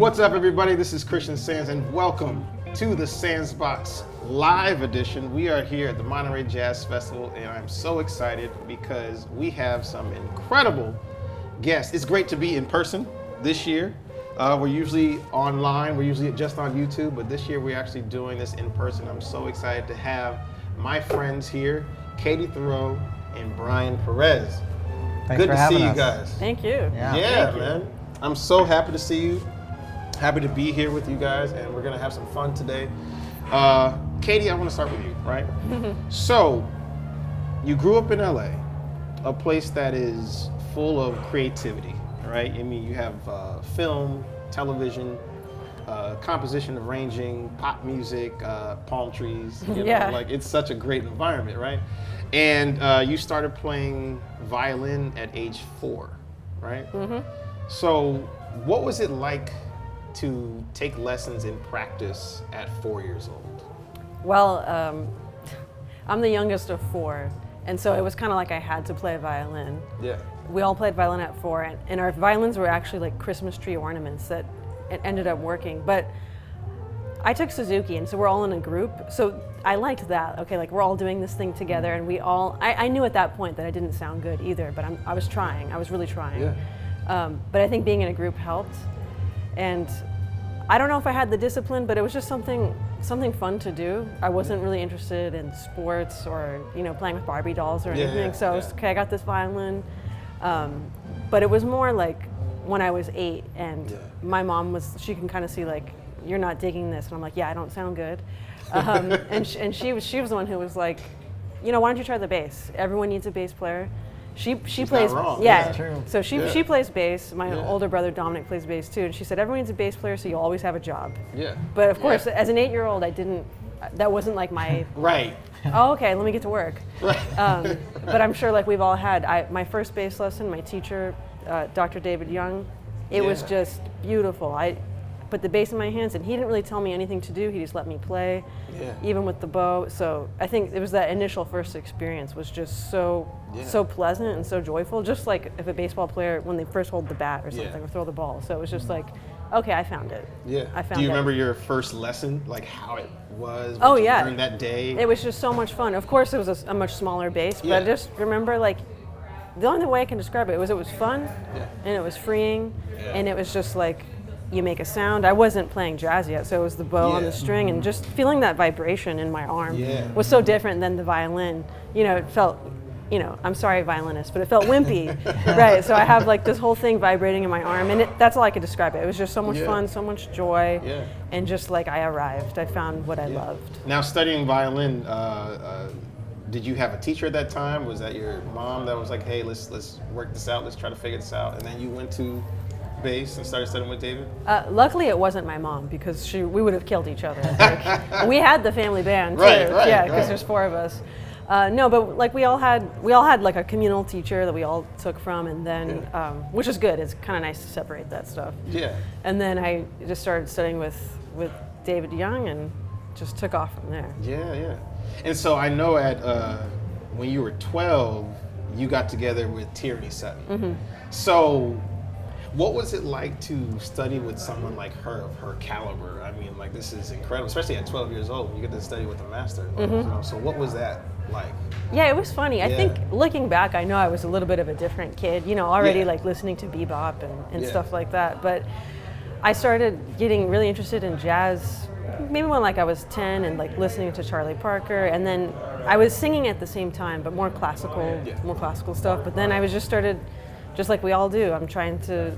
What's up, everybody? This is Christian Sands, and welcome to the Sandsbox Live Edition. We are here at the Monterey Jazz Festival, and I'm so excited because we have some incredible guests. It's great to be in person this year. We're usually online, we're usually just on YouTube, but this year we're actually doing this in person. I'm so excited to have my friends here, Katie Thiroux and Brian Perez. Thanks Good for to having see us. you guys. Thank you. Yeah, man. I'm so happy to see you. Happy to be here with you guys, and we're gonna have some fun today. Katie, I want to start with you, right? So, you grew up in LA, a place that is full of creativity, right? I mean, you have film, television, composition, arranging, pop music, palm trees. You know, like it's such a great environment, right? And you started playing violin at age 4, right? So, what was it like to take lessons in practice at 4 years old? Well, I'm the youngest of 4, and so it was kind of like I had to play violin. Yeah. We all played violin at 4, and our violins were actually like Christmas tree ornaments that it ended up working. But I took Suzuki, and so we're all in a group. So I liked that. Okay, like we're all doing this thing together, and we all. I knew at that point that I didn't sound good either, but I was trying. I was really trying. Yeah. But I think being in a group helped, and I don't know if I had the discipline, but it was just something fun to do. I wasn't really interested in sports or playing with Barbie dolls or anything. So I was, okay, I got this violin, but it was more like when I was 8, and my mom she can kind of see like, you're not digging this, and I'm like, yeah, I don't sound good, and she was the one who was like, why don't you try the bass? Everyone needs a bass player. She plays, not wrong. yeah. That's true. So she plays bass. My older brother Dominic plays bass too, and she said everyone needs a bass player, so you'll always have a job. Yeah. But of course, as an 8-year-old, that wasn't like my. Right. Oh, okay, let me get to work. Right. But I'm sure like we've all had. My first bass lesson, my teacher, Dr. David Young, it was just beautiful. I put the bass in my hands, and he didn't really tell me anything to do. He just let me play, even with the bow. So I think it was that initial first experience was just so pleasant and so joyful. Just like if a baseball player, when they first hold the bat or something, or throw the ball. So it was just like, okay, I found it. Yeah. I found Do you it. remember your first lesson, like how it was? Oh, what you yeah. learned that day? It was just so much fun. Of course, it was a much smaller bass, but I just remember like, the only way I can describe it was fun, and it was freeing, and it was just like, you make a sound. I wasn't playing jazz yet, so it was the bow on the string, and just feeling that vibration in my arm was so different than the violin. It felt, I'm sorry, violinist, but it felt wimpy, right? So I have like this whole thing vibrating in my arm, and that's all I could describe it. It was just so much fun, so much joy, and just like I arrived. I found what I loved. Now, studying violin, did you have a teacher at that time? Was that your mom that was like, hey, let's work this out, let's try to figure this out, and then you went to bass and started studying with David? Luckily, it wasn't my mom, because we would have killed each other. Like, we had the family band too, because there's 4 of us. No, but like we all had like a communal teacher that we all took from, and then which is good. It's kind of nice to separate that stuff. Yeah. And then I just started studying with David Young, and just took off from there. Yeah. And so I know when you were 12, you got together with Tierney Sutton. So what was it like to study with someone like her, of her caliber? I mean, like, this is incredible, especially at 12 years old, you get to study with a master. So what was that like? Yeah, it was funny. I think looking back, I know I was a little bit of a different kid, already like listening to bebop and stuff like that. But I started getting really interested in jazz maybe when like I was 10, and like listening to Charlie Parker, and then I was singing at the same time, but more classical stuff. But then I was just started, just like we all do, I'm trying to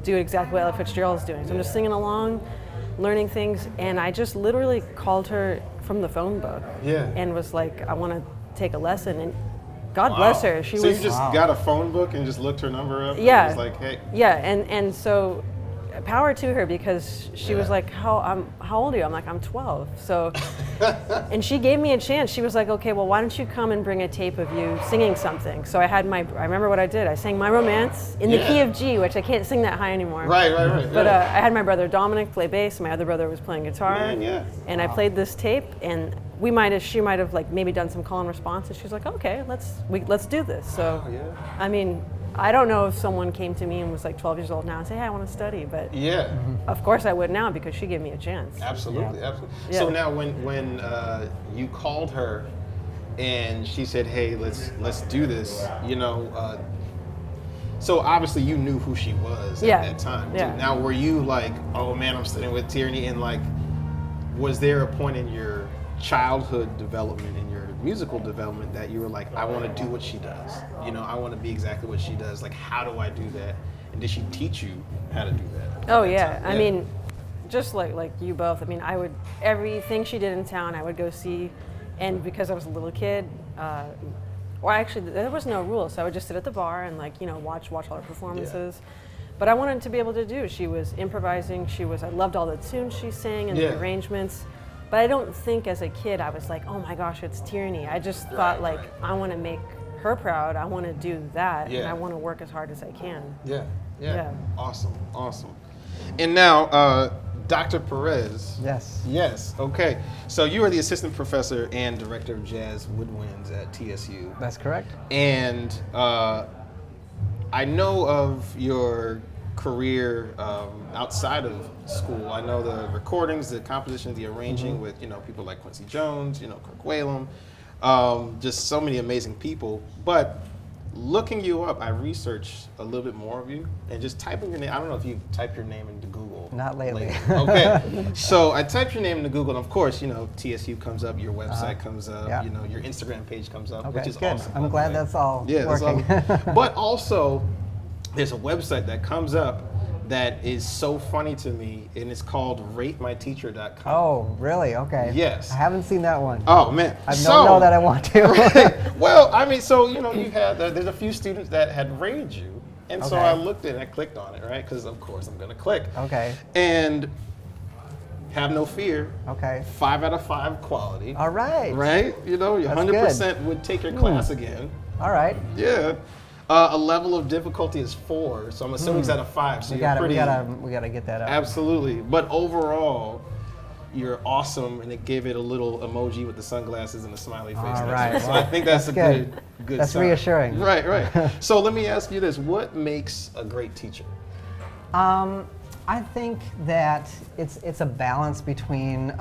do exactly what Ella Fitzgerald's doing. So I'm just singing along, learning things, and I just literally called her from the phone book and was like, I want to take a lesson, and God bless her. So you just got a phone book and just looked her number up? Yeah. And was like, hey. Yeah, and so power to her, because she was like, how old are you? I'm like, I'm 12. So, and she gave me a chance. She was like, okay, well, why don't you come and bring a tape of you singing something? So I remember what I did. I sang My Romance in the key of G, which I can't sing that high anymore. Right. But I had my brother Dominic play bass. My other brother was playing guitar. And I played this tape, and she might have like maybe done some call and response, and she was like, okay, let's do this. So, I mean, I don't know if someone came to me and was like 12 years old now and say, hey, I want to study, but Yeah. of course I would now because she gave me a chance. Absolutely, absolutely. Yeah. So now, when you called her and she said, "Hey, let's do this," so obviously you knew who she was at that time. Too. Yeah. Now, were you like, "Oh man, I'm studying with Tierney," and like, was there a point in your childhood development, in your musical development, that you were like, "I want to do what she does. I want to be exactly what she does. Like, how do I do that?" And did she teach you how to do that? Oh yeah. I mean, just like you both. I mean, everything she did in town, I would go see, and because I was a little kid, or actually there was no rules, so I would just sit at the bar and watch all her performances. Yeah. But I wanted to be able to do. She was improvising. I loved all the tunes she sang and the arrangements. But I don't think as a kid I was like, oh my gosh, it's Tierney. I just thought I want to make her proud. I want to do that, and I want to work as hard as I can. Yeah. Awesome. And now, Dr. Perez. Yes. Okay. So you are the assistant professor and director of jazz woodwinds at TSU. That's correct. And I know of your career outside of school. I know the recordings, the compositions, the arranging with people like Quincy Jones, Kirk Whalum, just so many amazing people. But looking you up, I researched a little bit more of you, and just typing your name. I don't know if you typed your name into Google. Not lately. Okay. So I typed your name into Google, and of course, TSU comes up, your website comes up, your Instagram page comes up, which is good. awesome. I'm glad that's all working. That's all. But also, there's a website that comes up that is so funny to me, and it's called ratemyteacher.com. Oh, really? Okay. Yes. I haven't seen that one. Oh, man. I don't know that I want to. Well, I mean, so, you had, there's a few students that had rated you, and so I looked at it and I clicked on it, right? Because, of course, I'm going to click. Okay. And have no fear. Okay. 5 out of 5 quality. All right. Right? You 100% would take your class again. All right. Yeah. A level of difficulty is 4, so I'm assuming it's out of 5. So we gotta get that up. Absolutely, but overall, you're awesome, and it gave it a little emoji with the sunglasses and the smiley face. All right. So I think that's a good That's sign. reassuring. Right. So let me ask you this: what makes a great teacher? I think that it's a balance between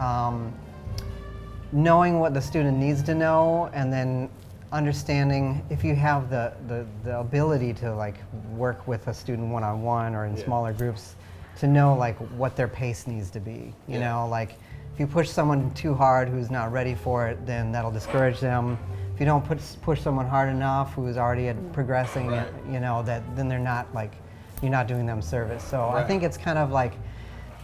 knowing what the student needs to know, and then understanding if you have the ability to work with a student one-on-one or in smaller groups, to know what their pace needs to be. You know, if you push someone too hard who's not ready for it, then that'll discourage them. If you don't push someone hard enough who's already progressing, then they're not you're not doing them service. So I think it's kind of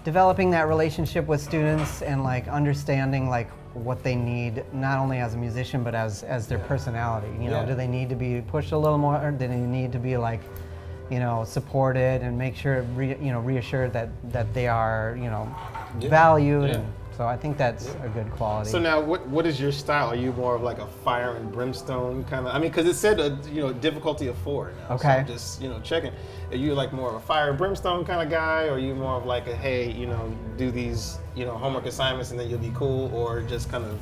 developing that relationship with students and understanding what they need, not only as a musician but as their personality. Do they need to be pushed a little more, or do they need to be supported and make sure reassured that they are valued. And so I think that's a good quality. So now, what is your style? Are you more of a fire and brimstone kind of? I mean, because it said difficulty of 4 now. Okay. So I'm just checking. Are you more of a fire and brimstone kind of guy, or are you more of a hey, do these homework assignments and then you'll be cool, or just kind of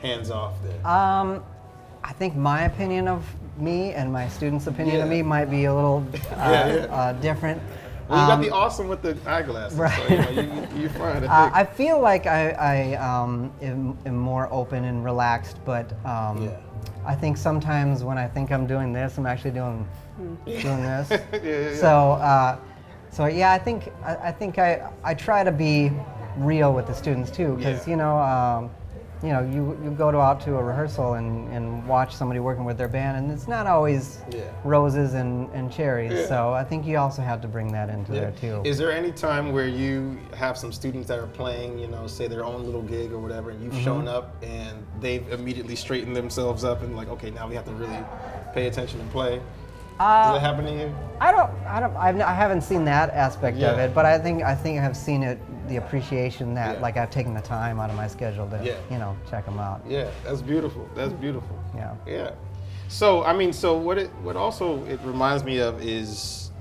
hands off there? I think my opinion of me and my students' opinion of me might be a little different. Well, you got the awesome with the eyeglasses, right. So you're fine. I feel like I am more open and relaxed, but I think sometimes when I think I'm doing this, I'm actually doing this. So I think I try to be real with the students too, because you go out to a rehearsal and watch somebody working with their band, and it's not always roses and cherries. So I think you also have to bring that into there too. Is there any time where you have some students that are playing, say their own little gig or whatever, and you've shown up and they've immediately straightened themselves up and okay, now we have to really pay attention and play? Does that happen to you? I haven't seen that aspect of it, but I think I have seen it, the appreciation that I've taken the time out of my schedule to check them out. Yeah, that's beautiful. That's beautiful. Yeah. So what also it reminds me of is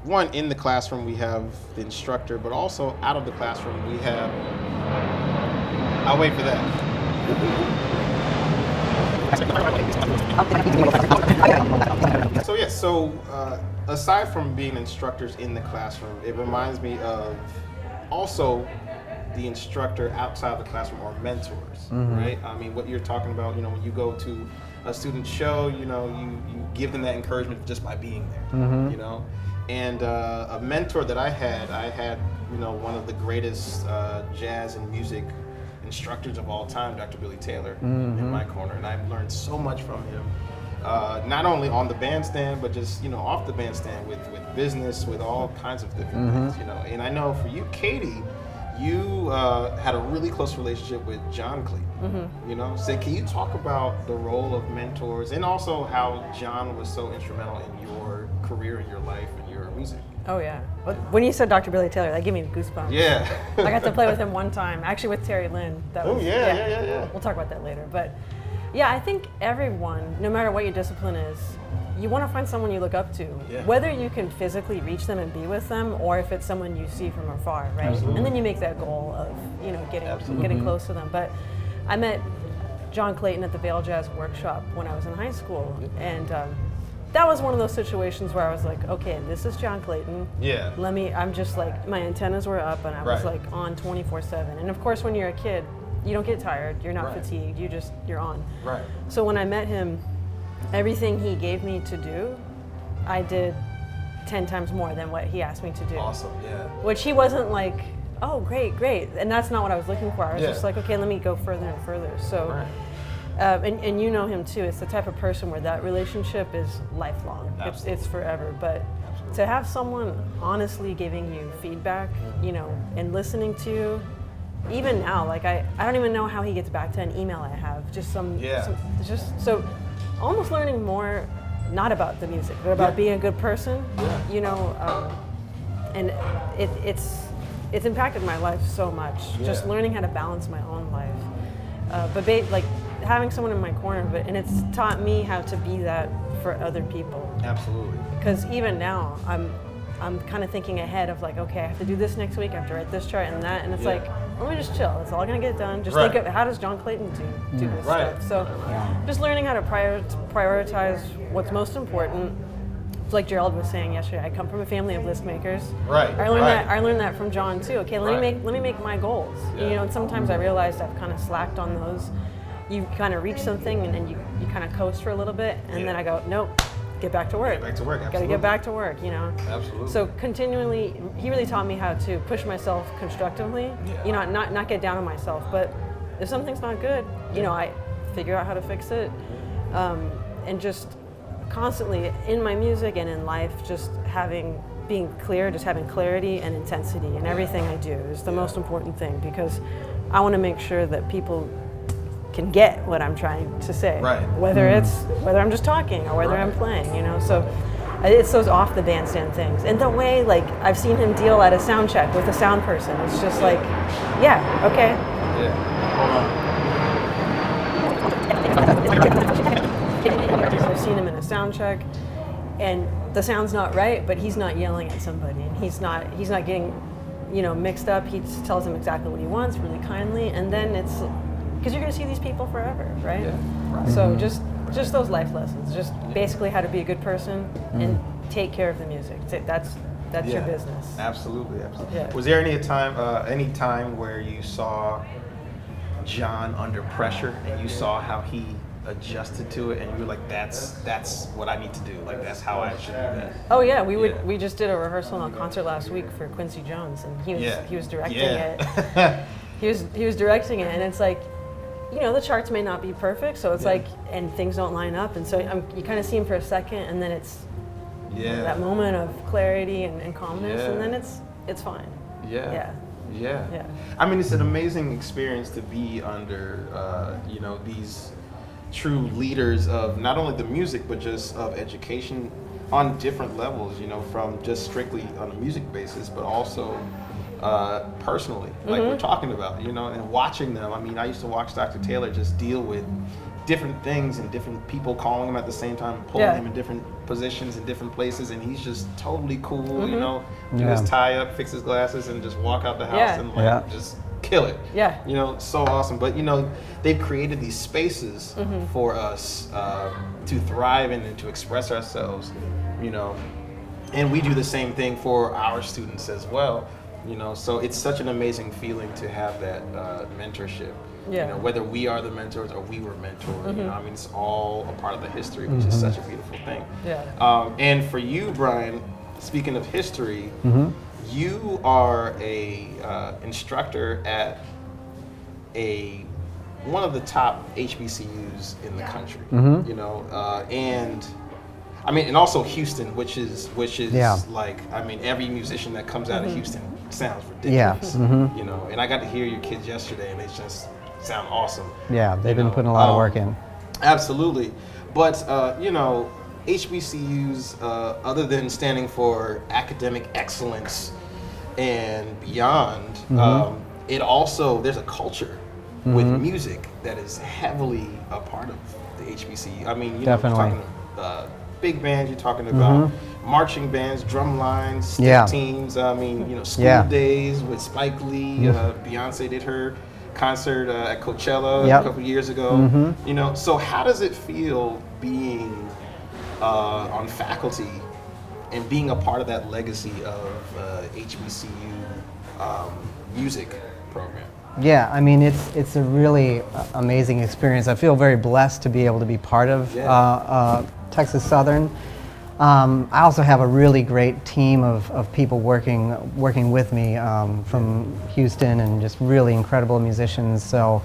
one, in the classroom we have the instructor, but also out of the classroom we have. I'll wait for that. So So aside from being instructors in the classroom, it reminds me of also the instructor outside the classroom or mentors, right? I mean, what you're talking about, you know, when you go to a student show, you know, you give them that encouragement just by being there, you know? And a mentor that I had, you know, one of the greatest jazz and music instructors of all time, Dr. Billy Taylor, in my corner. And I've learned so much from him, not only on the bandstand, but just, you know, off the bandstand with business, with all kinds of different things, you know. And I know for you, Katie, you had a really close relationship with John Clayton, you know? So can you talk about the role of mentors and also how John was so instrumental in your career and your life and your music? Oh yeah. When you said Dr. Billy Taylor, that gave me goosebumps. Yeah. I got to play with him one time, actually with Terry Lynn. Yeah. We'll talk about that later. But yeah, I think everyone, no matter what your discipline is, you want to find someone you look up to, whether you can physically reach them and be with them, or if it's someone you see from afar, right? Absolutely. And then you make that goal of, you know, getting close to them. But I met John Clayton at the Vail Jazz Workshop when I was in high school, and that was one of those situations where I was like, okay, this is John Clayton. Yeah. I'm just like, my antennas were up and I was like on 24/7. And of course, when you're a kid, you don't get tired, you're not fatigued, you're on. Right. So when I met him, everything he gave me to do, I did 10 times more than what he asked me to do. Awesome, yeah. Which he wasn't like, oh, great. And that's not what I was looking for. I was just like, okay, let me go further and further. So, and you know him too. It's the type of person where that relationship is lifelong. It's forever. But to have someone honestly giving you feedback, you know, and listening to you, even now, like I don't even know how he gets back to an email I have. Just so almost learning more, not about the music, but about being a good person, you know, and it's impacted my life so much, just learning how to balance my own life. But like having someone in my corner, and it's taught me how to be that for other people. Absolutely. Because even now, I'm kind of thinking ahead of like, okay, I have to do this next week, I have to write this chart and that, and it's like, let me just chill. It's all gonna get done. Just think of how does John Clayton do this stuff. So just learning how to prioritize what's most important. It's like Gerald was saying yesterday, I come from a family of list makers. I learned that from John too. Okay, let me make my goals. You know, and sometimes I realized I've kind of slacked on those. You kind of reach something and then you kind of coast for a little bit, and then I go, nope. Get back to work. Absolutely. Gotta get back to work, you know? Absolutely. So continually, he really taught me how to push myself constructively, you know, not get down on myself, but if something's not good, you know, I figure out how to fix it. And just constantly in my music and in life, just being clear, just having clarity and intensity in everything I do is the most important thing, because I want to make sure that people can get what I'm trying to say, whether I'm just talking or whether I'm playing, you know. So it's those off the bandstand things, and the way like I've seen him deal at a sound check with a sound person. It's just like, okay. I've seen him in a sound check, and the sound's not right, but he's not yelling at somebody, and he's not getting, you know, mixed up. He just tells him exactly what he wants, really kindly, and then it's. Because you're going to see these people forever, right? So just those life lessons, just basically how to be a good person and take care of the music. That's your business. Absolutely. Was there any time where you saw John under pressure and you saw how he adjusted to it, and you were like, that's what I need to do. Like that's how I should do that. Oh yeah, we just did a rehearsal and a concert last week for Quincy Jones, and he was directing it. He was directing it, and it's like, you know, the charts may not be perfect, so it's like, and things don't line up, and so you kind of see him for a second, and then it's that moment of clarity and calmness, and then it's fine. Yeah. I mean, it's an amazing experience to be under, you know, these true leaders of not only the music, but just of education on different levels, you know, from just strictly on a music basis, but also personally, like we're talking about, you know, and watching them. I mean, I used to watch Dr. Taylor just deal with different things and different people calling him at the same time, pulling him in different positions in different places, and he's just totally cool, you know, do his tie up, fix his glasses, and just walk out the house and like just kill it. You know, so awesome. But you know, they've created these spaces for us to thrive in and to express ourselves you know, and we do the same thing for our students as well, you know. So it's such an amazing feeling to have that mentorship. Yeah. You know, whether we are the mentors or we were mentored, you know, I mean, it's all a part of the history, which is such a beautiful thing. Yeah. And for you, Brian, speaking of history, you are a instructor at one of the top HBCUs in the country. You know, and I mean, and also Houston, which is like, I mean, every musician that comes out of Houston sounds ridiculous. You know, and I got to hear your kids yesterday, and they just sound awesome. Yeah, they've been putting a lot of work in. Absolutely. But, you know, HBCUs, other than standing for academic excellence and beyond, it also, there's a culture with music that is heavily a part of the HBCU. I mean, you know, you're talking big bands, you're talking about marching bands, drum lines, step teams. I mean, you know, School Days with Spike Lee. Beyonce did her concert at Coachella a couple years ago. You know, so how does it feel being on faculty and being a part of that legacy of HBCU music program? Yeah, I mean, it's a really amazing experience. I feel very blessed to be able to be part of Texas Southern. I also have a really great team of people working with me from Houston, and just really incredible musicians. So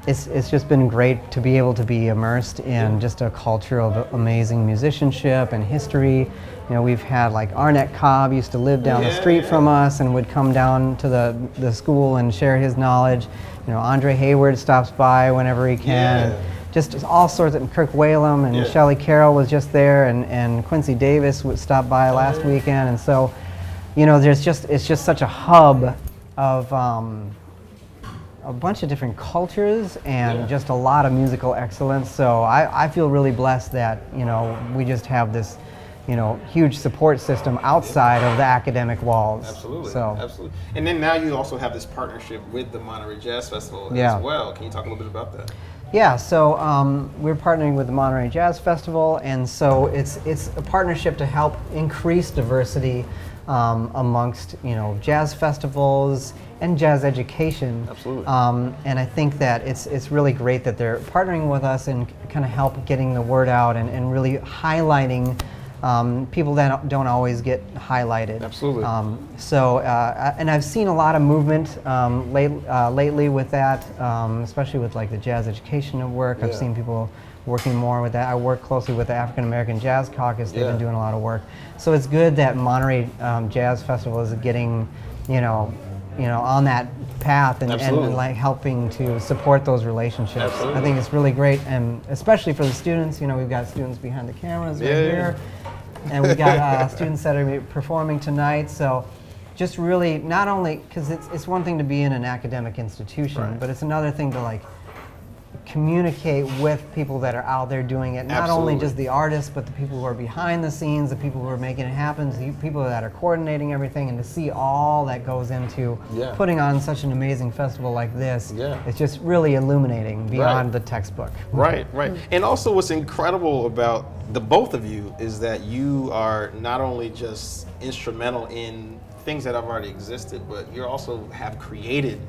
it's just been great to be able to be immersed in just a culture of amazing musicianship and history. You know, we've had like Arnett Cobb used to live down the street from us and would come down to the school and share his knowledge. You know, Andre Hayward stops by whenever he can. Just all sorts of, Kirk Whalum and Shelley Carroll was just there, and Quincy Davis would stop by last weekend. And so, you know, it's just such a hub of a bunch of different cultures and just a lot of musical excellence. So I feel really blessed that, you know, we just have this, you know, huge support system outside of the academic walls. Absolutely. So. Absolutely. And then now you also have this partnership with the Monterey Jazz Festival as well. Can you talk a little bit about that? Yeah, so we're partnering with the Monterey Jazz Festival, and so it's a partnership to help increase diversity amongst, you know, jazz festivals and jazz education. Absolutely. And I think that it's really great that they're partnering with us and kind of help getting the word out and really highlighting people that don't always get highlighted. Absolutely. And I've seen a lot of movement lately with that, especially with like the jazz education work. I've seen people working more with that. I work closely with the African American Jazz Caucus. They've been doing a lot of work. So it's good that Monterey Jazz Festival is getting, you know, on that path and like helping to support those relationships. Absolutely. I think it's really great, and especially for the students. You know, we've got students behind the cameras here. And we got students that are performing tonight. So just really, not only, because it's one thing to be in an academic institution, but it's another thing to like communicate with people that are out there doing it. Not only just the artists, but the people who are behind the scenes, the people who are making it happen, the people that are coordinating everything, and to see all that goes into putting on such an amazing festival like this. It's just really illuminating beyond the textbook. Right. And also what's incredible about the both of you is that you are not only just instrumental in things that have already existed, but you also have created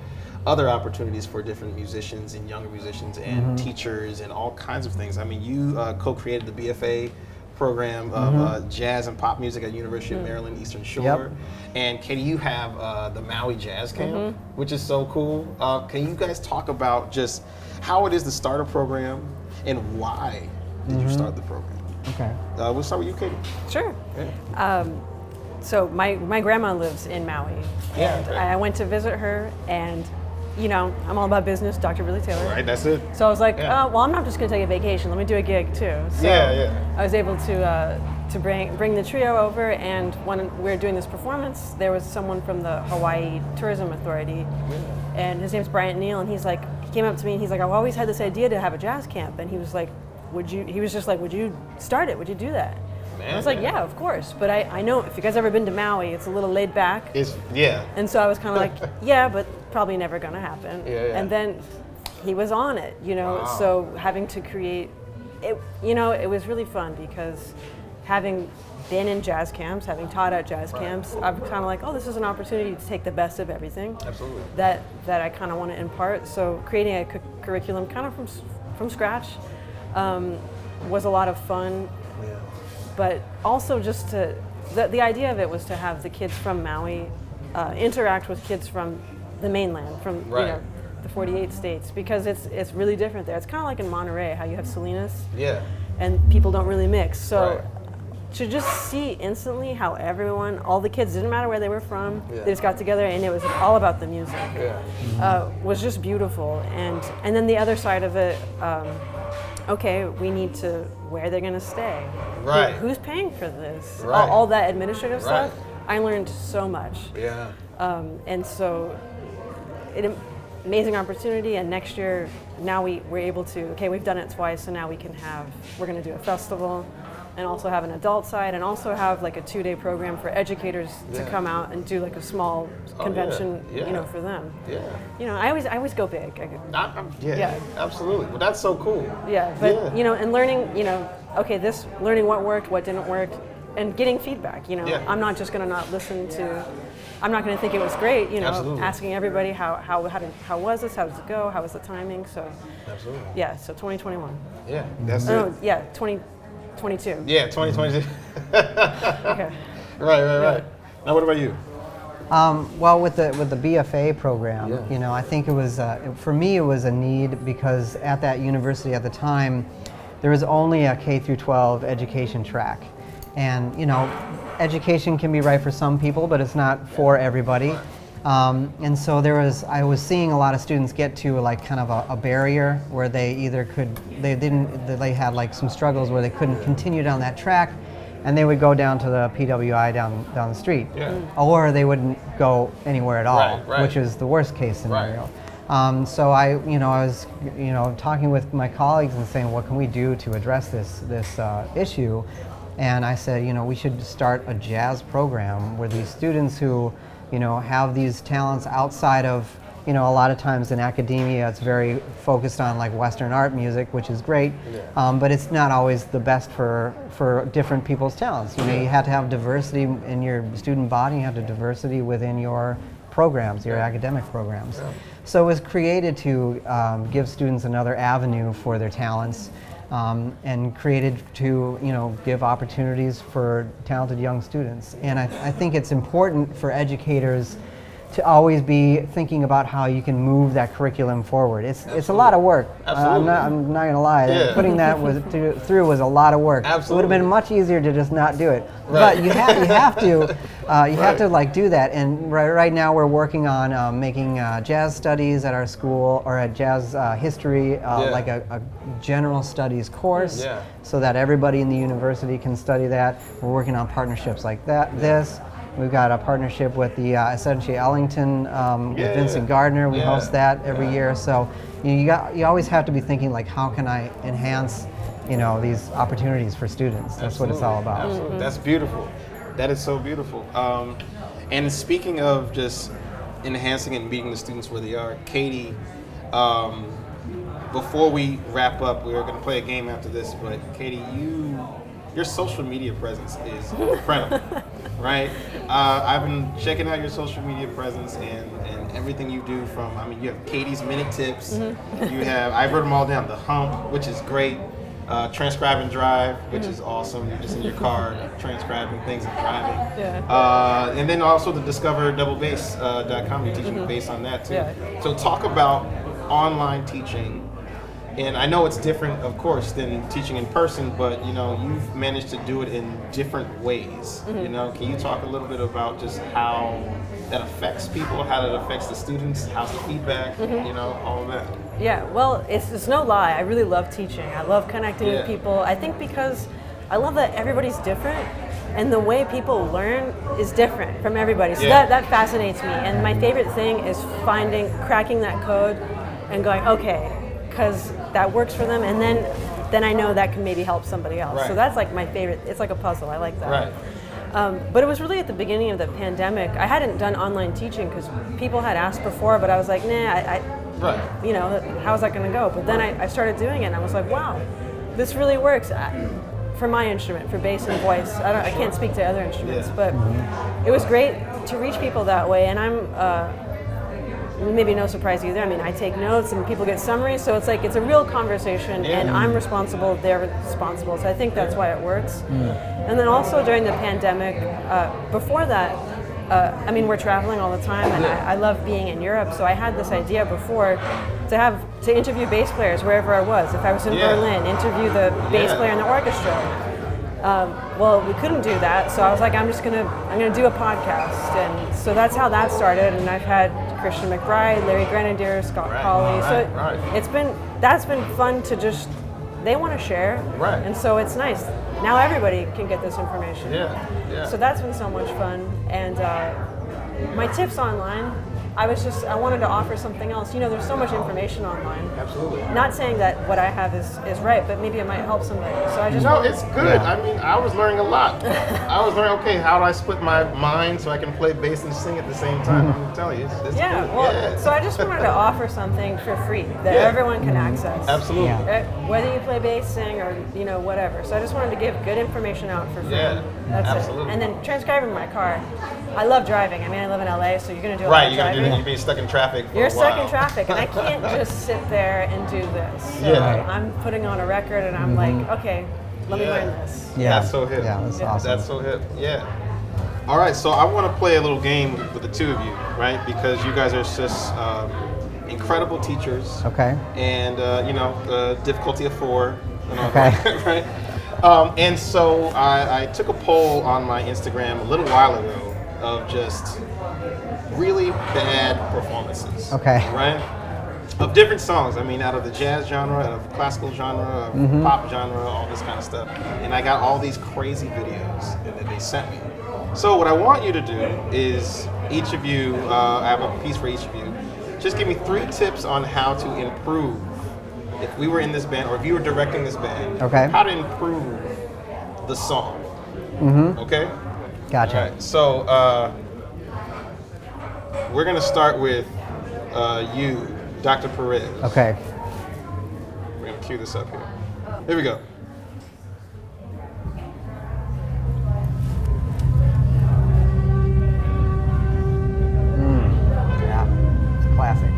other opportunities for different musicians and younger musicians and teachers and all kinds of things. I mean, you co-created the BFA program of jazz and pop music at University of Maryland Eastern Shore. And Katie, you have the Maui Jazz Camp, which is so cool. Can you guys talk about just how it is to start a program and why did you start the program? Okay. We'll start with you, Katie. Sure. So my grandma lives in Maui, and I went to visit her, and you know, I'm all about business, Dr. Billy Taylor. Right, that's it. So I was like, oh, well, I'm not just going to take a vacation. Let me do a gig too. So I was able to bring the trio over, and when we were doing this performance, there was someone from the Hawaii Tourism Authority, and his name's Bryant Neal, and he came up to me and he's like, I've always had this idea to have a jazz camp, and he was like, would you start it? Would you do that? I was like, yeah, of course. But I know if you guys ever been to Maui, it's a little laid back. And so I was kind of like, yeah, but probably never going to happen. And then he was on it, you know. So having to create, it, you know, it was really fun because having been in jazz camps, having taught at jazz camps, I'm kind of like, oh, this is an opportunity to take the best of everything. Absolutely. That I kind of want to impart. So creating a curriculum kind of from scratch was a lot of fun. Yeah. But also just the idea of it was to have the kids from Maui interact with kids from the mainland, from the 48 states, because it's really different there. It's kind of like in Monterey, how you have Salinas, and people don't really mix. So to just see instantly how all the kids, didn't matter where they were from, they just got together and it was all about the music. Was just beautiful. And then the other side of it, okay, we need to, where they're going to stay. Right. Who's paying for this? Right. All that administrative stuff. I learned so much. Yeah. And so, amazing opportunity. And next year, now we're able to, okay, we've done it twice, so now we're going to do a festival and also have an adult side and also have like a 2-day program for educators to come out and do like a small convention, for them. Yeah. You know, I always go big. Absolutely. Well, that's so cool. Yeah, but and learning, okay, learning what worked, what didn't work, and getting feedback. I'm not just going to not listen to. I'm not going to think it was great. Absolutely. Asking everybody how was this? How does it go? How was the timing? So. Absolutely. Yeah. So 2021. Yeah. That's it. Oh, yeah. 2022. Yeah, 2022. Okay. Right. Now, what about you? Well, with the BFA program, I think it was for me it was a need, because at that university at the time, there was only a K through 12 education track, and education can be right for some people, but it's not for everybody. And so I was seeing a lot of students get to like kind of a barrier where they either they had like some struggles where they couldn't continue down that track, and they would go down to the PWI down the street, or they wouldn't go anywhere at all, which is the worst case scenario. So I was talking with my colleagues and saying, what can we do to address this issue? And I said, we should start a jazz program where these students who have these talents outside of, a lot of times in academia, it's very focused on like Western art music, which is great, but it's not always the best for different people's talents. You have to have diversity in your student body, you have to have diversity within your programs, your academic programs. So it was created to give students another avenue for their talents, and created to give opportunities for talented young students. And I think it's important for educators to always be thinking about how you can move that curriculum forward. It's a lot of work. I'm not going to lie. Putting that through was a lot of work. Absolutely. It would have been much easier to just not do it. Right. But you have to like do that. And right now we're working on making jazz studies at our school, or a jazz history, like a general studies course, so that everybody in the university can study that. We're working on partnerships like this. We've got a partnership with the essentially Ellington with Vincent Gardner. We host that every year. So you always have to be thinking like, how can I enhance these opportunities for students? That's what it's all about. Absolutely. That's beautiful. That is so beautiful. And speaking of just enhancing and meeting the students where they are, Katie, before we wrap up, we're going to play a game after this, but Katie, your social media presence is incredible, right? I've been checking out your social media presence and everything you do you have Katie's Minute Tips, you have, I've written them all down, The Hump, which is great, Transcribe and Drive, which is awesome, you're just in your car transcribing things and driving. And then also the discoverdouble-bass.com, you're teaching bass on that too. So talk about online teaching. And I know it's different, of course, than teaching in person, but you've managed to do it in different ways. Can you talk a little bit about just how that affects people, how that affects the students, how's the feedback, all of that? Yeah, well, it's no lie. I really love teaching. I love connecting with people. I think because I love that everybody's different, and the way people learn is different from everybody. So that fascinates me. And my favorite thing is cracking that code and going, okay, because that works for them, and then I know that can maybe help somebody else. So that's like my favorite. It's like a puzzle. I like that. But it was really at the beginning of the pandemic. I hadn't done online teaching because people had asked before, but I was like, nah, how's that going to go? But then I started doing it, and I was like, wow, this really works. for my instrument, for bass and voice. I can't speak to other instruments, Yeah. but it was great to reach people that way. And I'm maybe no surprise either. I mean, I take notes and people get summaries, so it's like it's a real conversation, and I'm responsible, they're responsible. So I think that's why it works. And then also during the pandemic, before that, I mean, we're traveling all the time, and I love being in Europe. So I had this idea before to interview bass players wherever I was. If I was in Berlin, interview the bass player in the orchestra. Well, we couldn't do that, so I was like, I'm gonna do a podcast, and so that's how that started. And I've had Christian McBride, Larry Grenadier, Scott Colley. That's been fun to just, they want to share, and so it's nice. Now everybody can get this information. So that's been so much fun. And my tips online, I wanted to offer something else. You know, there's so much information online. Absolutely. Not saying that what I have is right, but maybe it might help somebody. So I just it's good. I mean, I was learning a lot. I was learning, okay, how do I split my mind so I can play bass and sing at the same time? I'm telling you, it's good. So I just wanted to offer something for free that everyone can access. Absolutely. Whether you play bass, sing, or whatever. So I just wanted to give good information out for free. That's absolutely. it. And then transcribing my car. I love driving. I mean, I live in LA, so you're going to do a lot of driving. You're being stuck in traffic for You're a while. stuck in traffic, and I can't just sit there and do this. So I'm putting on a record, and I'm like, okay, let me learn this. That's so hip. Yeah, that's awesome. That's so hip. Yeah. All right, so I want to play a little game with the two of you, right? Because you guys are just incredible teachers. Okay. And difficulty of 4. And all Okay. that, right? And so I took a poll on my Instagram a little while ago of just really bad performances. Okay. Right? Of different songs. I mean, out of the jazz genre, out of classical genre, of pop genre, all this kind of stuff. And I got all these crazy videos that they sent me. So what I want you to do is, each of you, I have a piece for each of you, just give me 3 tips on how to improve. If we were in this band, or if you were directing this band, how to improve the song. Okay? Gotcha. All right, so we're going to start with you, Dr. Perez. Okay. We're going to cue this up here. Here we go. Yeah, it's classic.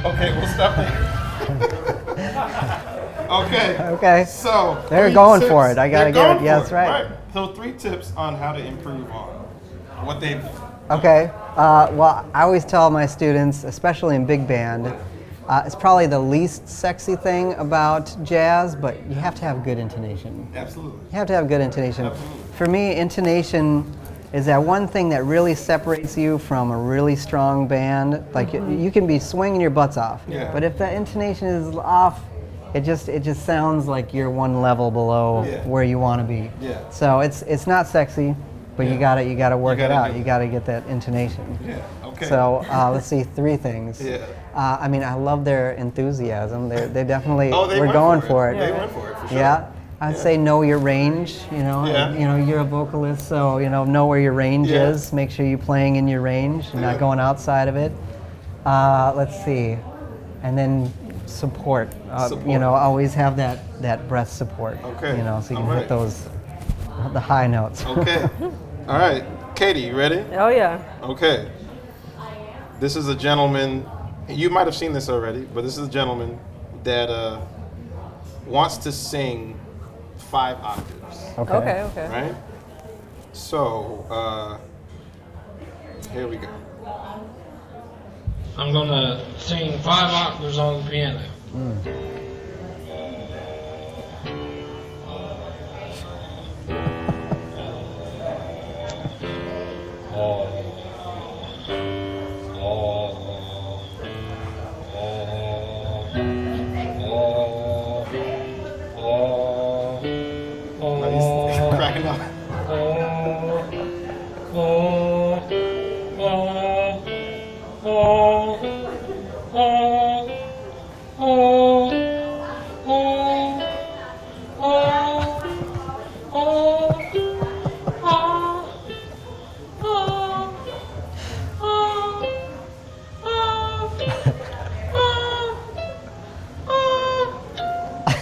Okay, we'll stop there. Okay. So they're 3 going tips. for it. I gotta They're get going it. Yeah, for that's right. So 3 tips on how to improve on what they've. Okay. Well, I always tell my students, especially in big band, it's probably the least sexy thing about jazz, but you have to have good intonation. Absolutely. You have to have good intonation. Absolutely. For me, intonation is that one thing that really separates you from a really strong band. Like you can be swinging your butts off, but if the intonation is off, it just sounds like you're one level below where you want to be. So it's not sexy, but you gotta work it out. You gotta get that intonation. Okay. So let's see, 3 things. I mean, I love their enthusiasm. They definitely were going for it. They went for it for sure. Yeah. I'd say know your range, you know, you're a vocalist, so, know where your range is. Make sure you're playing in your range, you're not going outside of it. Let's see. And then support. Always have that breath support. Okay. So you can hit the high notes. Okay. All right. Katie, you ready? Oh, yeah. Okay. This is a gentleman, you might have seen this already, but this is a gentleman that wants to sing 5 octaves. Okay. Right? So, Here we go. I'm gonna sing 5 octaves on the piano. He's cracking up.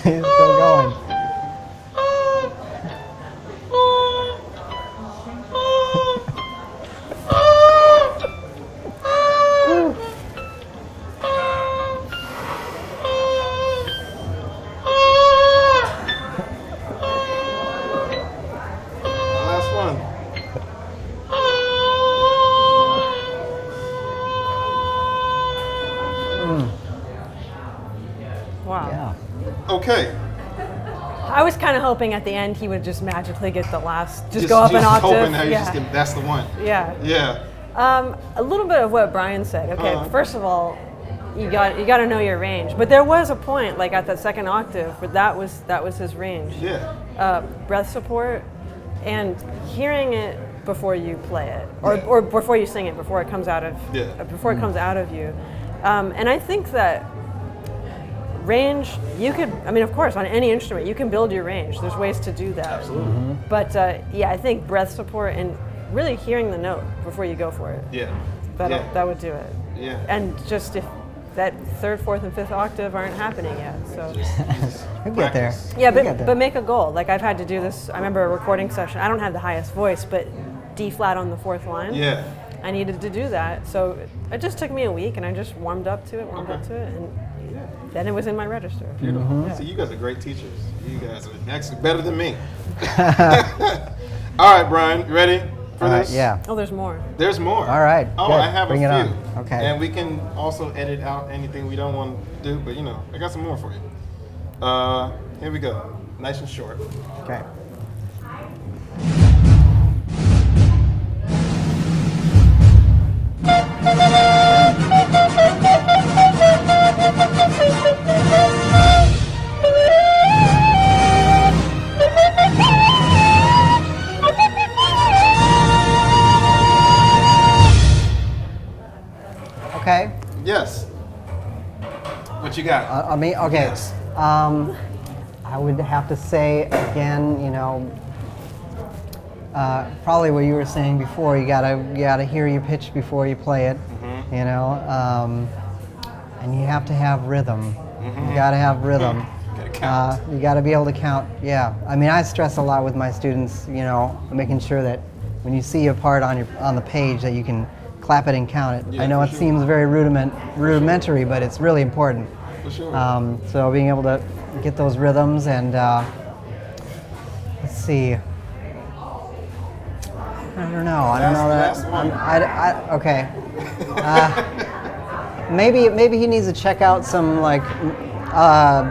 He's still going. Last one. Wow. Yeah. Okay. I was kind of hoping at the end he would just magically get the last, just go up an octave. Hoping that you yeah. just get, that's the one. Yeah. Yeah. A little bit of what Brian said. Okay, Uh-huh. first of all, you got to know your range. But there was a point, like at that second octave, where that was his range. Yeah. Breath support and hearing it before you play it, or before you sing it, before it comes out of before it comes out of you. And I think that range, you could, I mean, of course, on any instrument, you can build your range. There's ways to do that. Absolutely. But yeah, I think breath support and really hearing the note before you go for it. Yeah. That would do it. Yeah. And just if that third, fourth, and fifth octave aren't happening yet, so. We'll get there. Yeah, We'll get there. but make a goal. Like I've had to do this. I remember a recording session. I don't have the highest voice, but D flat on the fourth line. Yeah. I needed to do that, so it just took me a week, and I just warmed up to it, and then it was in my register. Beautiful. Yeah. See, you guys are great teachers. You guys are actually better than me. All right, Brian, you ready for All right, this? yeah. Oh, there's more. There's more. All right, Oh, good. I have Bring a it few. on. Okay. And we can also edit out anything we don't want to do, but you know, I got some more for you. Here we go. Nice and short. Okay. Okay. Yes. What you got? I mean, okay. Yes. I would have to say again, you know, probably what you were saying before. You gotta hear your pitch before you play it. Mm-hmm. You know, and you have to have rhythm. You gotta have rhythm. Gotta count. You gotta be able to count. Yeah. I mean, I stress a lot with my students. You know, making sure that when you see a part on the page that you can clap it and count it. Yeah, I know for it sure. seems very rudimentary, but it's really important. For sure. So being able to get those rhythms and let's see. I don't know. I don't know that. Last one. Okay. Maybe he needs to check out some like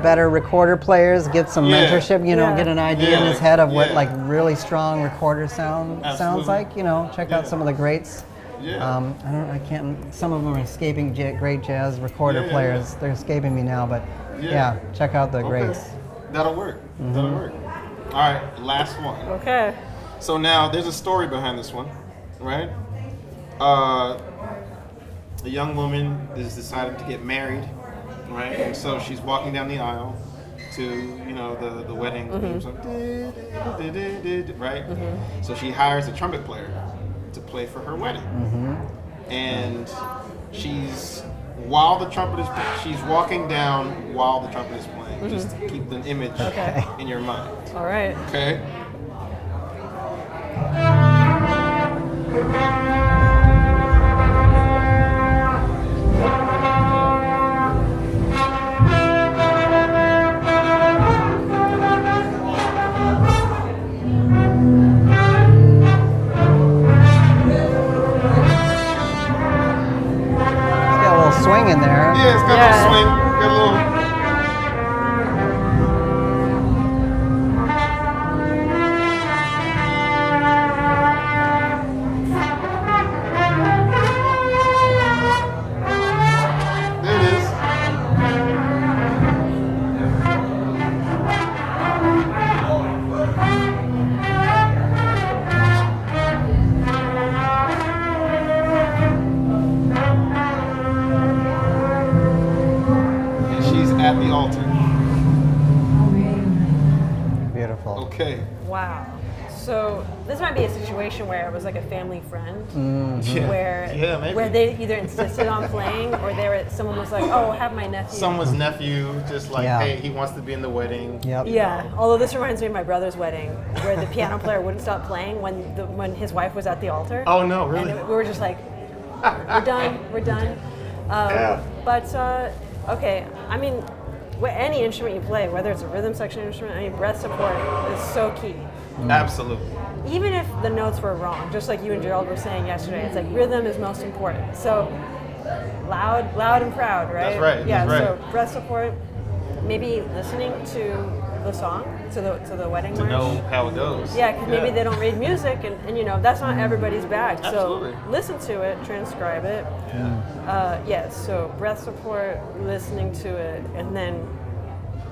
better recorder players. Get some Yeah. mentorship. You know, Yeah. get an idea in Yeah, his head of what yeah. like really strong recorder sounds Absolutely. like. You know, check out Yeah. some of the greats. Yeah. I can't. Some of them are escaping great jazz recorder Yeah, yeah, players. yeah. They're escaping me now, but Yeah. yeah, check out the Okay. greats. That'll work. That'll work. All right, last one. Okay. So now there's a story behind this one, right? A young woman is decided to get married, right? And so she's walking down the aisle to, you know, the wedding theme song, right? So she hires a trumpet player to play for her wedding, and she's walking down while the trumpet is playing, just to keep the image Okay. in your mind. All right. Okay. swing in there. Yeah, it's got a little swing. Got a little. There it is. And she's at the altar. Beautiful. Okay. Wow. So this might be a situation where it was like a family friend, Yeah. where Maybe. they either insisted on playing, or someone was like, "Oh, have my nephew." Someone's nephew, just like, Yeah. hey, he wants to be in the wedding. Yep. Yeah. Although this reminds me of my brother's wedding, where the piano player wouldn't stop playing when his wife was at the altar. Oh no, really? And we were just like, "We're done. We're done." Yeah. But okay, I mean, any instrument you play, whether it's a rhythm section instrument, I mean, breath support is so key. Absolutely. Even if the notes were wrong, just like you and Gerald were saying yesterday, it's like rhythm is most important. So loud and proud, right? That's right, Yeah. that's So right. breath support, maybe listening to the song, to the wedding To march. know how it goes. Yeah, because maybe they don't read music, and you know that's not everybody's bag. Absolutely. So listen to it, transcribe it. Yeah. So breath support, listening to it, and then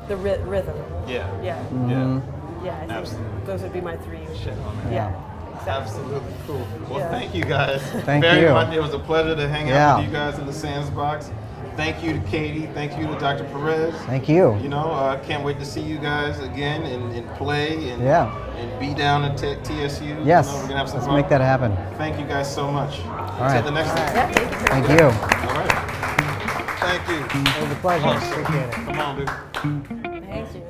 the rhythm. Yeah. Yeah. Yeah. Yeah, I think Absolutely. those would be my three. Shit on that. Yeah. Exactly. Absolutely cool. Well, Yeah. thank you guys Thank very you. much. It was a pleasure to hang Yeah. out with you guys in the Sands box. Thank you to Katie. Thank you to Dr. Perez. Thank you. You know, I can't wait to see you guys again and play and Yeah. and be down at TSU. Yes. You know, we're gonna have some Let's fun. make that happen. Thank you guys so much. right. Till the next time. Yeah, thank you. Thank you. All right. Thank you. It was a pleasure. Appreciate it. Come on, dude. Thank you.